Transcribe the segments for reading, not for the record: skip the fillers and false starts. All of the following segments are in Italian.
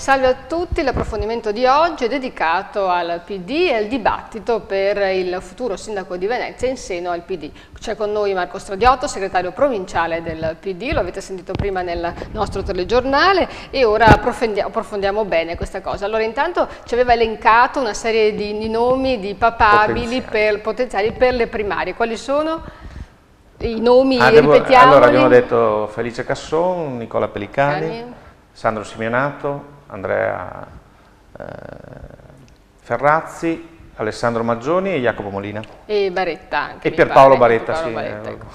Salve a tutti, l'approfondimento di oggi è dedicato al PD e al dibattito per il futuro sindaco di Venezia in seno al PD. C'è con noi Marco Stradiotto, segretario provinciale del PD, lo avete sentito prima nel nostro telegiornale e ora approfondiamo bene questa cosa. Allora intanto ci aveva elencato una serie di nomi di papabili potenziali per le primarie. Quali sono? I nomi, ripetiamoli. Allora abbiamo detto Felice Casson, Nicola Pellicani, Sandro Simeonato, Andrea Ferrazzi, Alessandro Maggioni e Jacopo Molina. E Baretta anche. E Pierpaolo Baretta, sì. Ecco.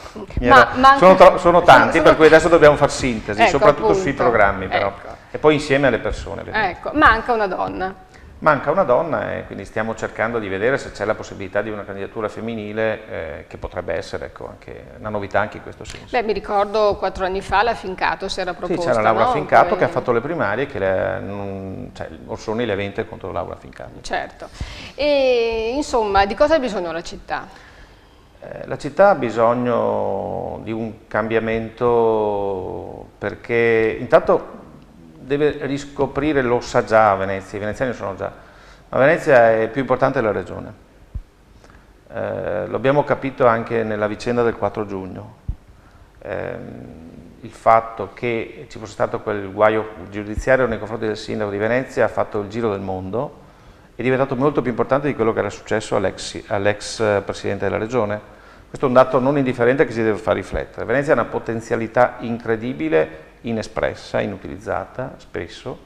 Sono tanti, per cui adesso dobbiamo fare sintesi, ecco, soprattutto appunto, sui programmi però. Ecco. E poi insieme alle persone. Ecco, manca una donna. Manca una donna e quindi stiamo cercando di vedere se c'è la possibilità di una candidatura femminile che potrebbe essere anche una novità anche in questo senso. Beh, mi ricordo 4 anni fa la Fincato si era proposta. Sì, c'era Laura Fincato Poi... che ha fatto le primarie, Orsoni le ha vinte contro Laura Fincato. Certo. E insomma, di cosa ha bisogno la città? La città ha bisogno di un cambiamento perché intanto deve riscoprire, lo sa già Venezia, i veneziani lo sanno già, ma Venezia è più importante della regione. Lo abbiamo capito anche nella vicenda del 4 giugno. Il fatto che ci fosse stato quel guaio giudiziario nei confronti del sindaco di Venezia ha fatto il giro del mondo, è diventato molto più importante di quello che era successo all'ex presidente della regione. Questo è un dato non indifferente che ci deve far riflettere. Venezia ha una potenzialità incredibile, inespressa, inutilizzata spesso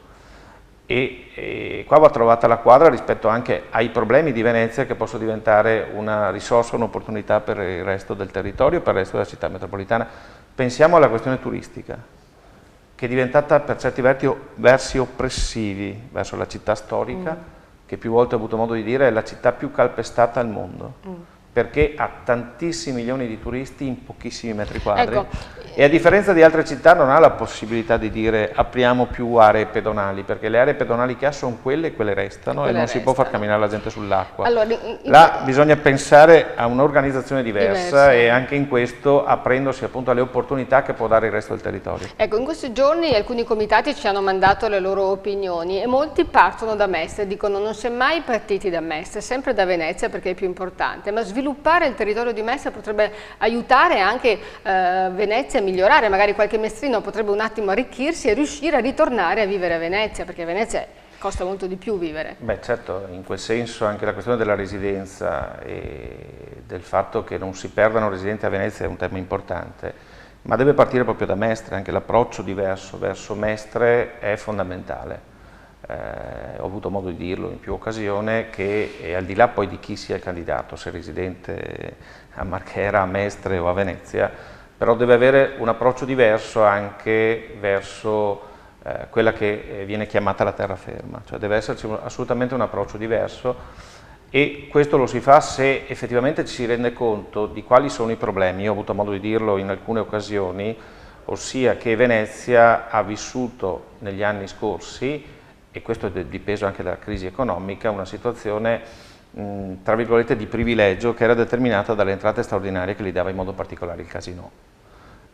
e qua va trovata la quadra rispetto anche ai problemi di Venezia che possono diventare una risorsa, un'opportunità per il resto del territorio, per il resto della città metropolitana. Pensiamo alla questione turistica che è diventata per certi versi oppressivi verso la città storica che più volte ho avuto modo di dire è la città più calpestata al mondo. Perché ha tantissimi milioni di turisti in pochissimi metri quadri, ecco. E a differenza di altre città non ha la possibilità di dire apriamo più aree pedonali, perché le aree pedonali che ha sono quelle e quelle restano e non si può far camminare la gente sull'acqua. Allora, là bisogna pensare a un'organizzazione diversa e anche in questo aprendosi appunto alle opportunità che può dare il resto del territorio. Ecco, in questi giorni alcuni comitati ci hanno mandato le loro opinioni e molti partono da Mestre, dicono non si è mai partiti da Mestre, sempre da Venezia perché è più importante, ma sviluppare il territorio di Mestre potrebbe aiutare anche Venezia a migliorare, magari qualche mestrino potrebbe un attimo arricchirsi e riuscire a ritornare a vivere a Venezia, perché a Venezia costa molto di più vivere. Beh certo, in quel senso anche la questione della residenza e del fatto che non si perdano residenti a Venezia è un tema importante, ma deve partire proprio da Mestre, anche l'approccio diverso verso Mestre è fondamentale. Ho avuto modo di dirlo in più occasioni che al di là poi di chi sia il candidato, se residente a Marghera, a Mestre o a Venezia, però deve avere un approccio diverso anche verso quella che viene chiamata la terraferma, cioè deve esserci assolutamente un approccio diverso e questo lo si fa se effettivamente ci si rende conto di quali sono i problemi. Io ho avuto modo di dirlo in alcune occasioni, ossia che Venezia ha vissuto negli anni scorsi, e questo è dipeso anche dalla crisi economica, una situazione tra virgolette di privilegio che era determinata dalle entrate straordinarie che gli dava in modo particolare il casinò.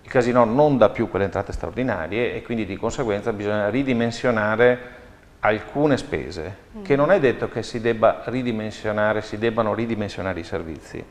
Il casinò non dà più quelle entrate straordinarie e quindi di conseguenza bisogna ridimensionare alcune spese, che non è detto che si debbano ridimensionare i servizi.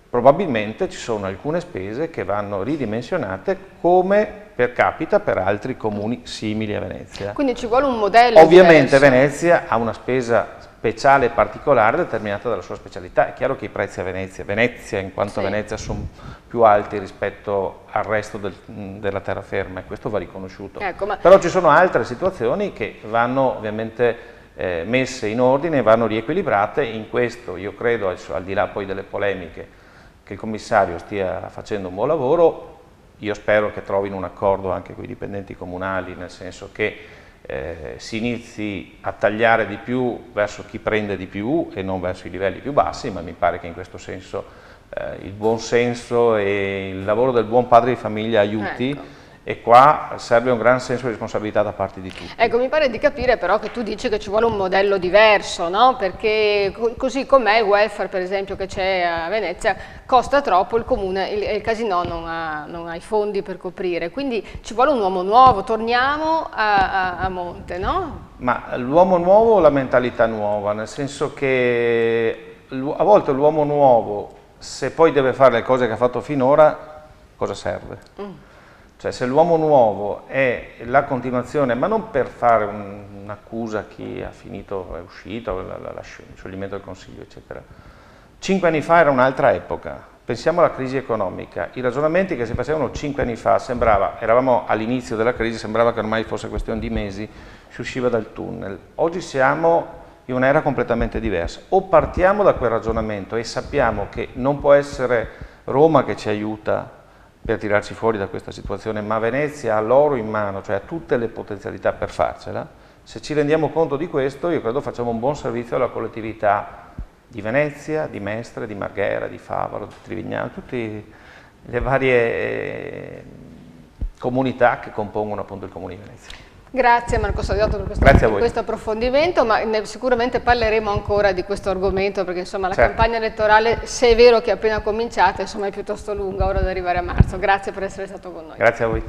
Probabilmente ci sono alcune spese che vanno ridimensionate come per capita per altri comuni simili a Venezia. Quindi ci vuole un modello Ovviamente diverso. Venezia ha una spesa speciale e particolare determinata dalla sua specialità. È chiaro che i prezzi a Venezia in quanto Venezia sono più alti rispetto al resto della terraferma e questo va riconosciuto. Ecco, però ci sono altre situazioni che vanno ovviamente messe in ordine, vanno riequilibrate. In questo io credo, al di là poi delle polemiche, che il commissario stia facendo un buon lavoro. Io spero che trovino un accordo anche con i dipendenti comunali, nel senso che si inizi a tagliare di più verso chi prende di più e non verso i livelli più bassi, ma mi pare che in questo senso il buon senso e il lavoro del buon padre di famiglia aiuti. Ecco. E qua serve un gran senso di responsabilità da parte di tutti. Ecco, mi pare di capire però che tu dici che ci vuole un modello diverso, no? Perché così com'è il welfare, per esempio, che c'è a Venezia, costa troppo, il comune, il casinò non ha i fondi per coprire, quindi ci vuole un uomo nuovo, torniamo a monte, no? Ma l'uomo nuovo o la mentalità nuova? Nel senso che a volte l'uomo nuovo, se poi deve fare le cose che ha fatto finora, cosa serve? Cioè se l'uomo nuovo è la continuazione, ma non per fare un'accusa a chi ha finito, è uscito, lo scioglimento del Consiglio, eccetera. 5 anni fa era un'altra epoca. Pensiamo alla crisi economica, i ragionamenti che si facevano 5 anni fa, eravamo all'inizio della crisi, sembrava che ormai fosse questione di mesi, si usciva dal tunnel. Oggi siamo in un'era completamente diversa. O partiamo da quel ragionamento e sappiamo che non può essere Roma che ci aiuta per tirarci fuori da questa situazione, ma Venezia ha l'oro in mano, cioè ha tutte le potenzialità per farcela. Se ci rendiamo conto di questo, io credo facciamo un buon servizio alla collettività di Venezia, di Mestre, di Marghera, di Favaro, di Trivignano, tutte le varie comunità che compongono appunto il Comune di Venezia. Grazie Marco Stradiotto per questo approfondimento, ma sicuramente parleremo ancora di questo argomento, perché insomma la campagna elettorale, se è vero che è appena cominciata, insomma è piuttosto lunga, ora ad arrivare a marzo. Grazie per essere stato con noi. Grazie a voi.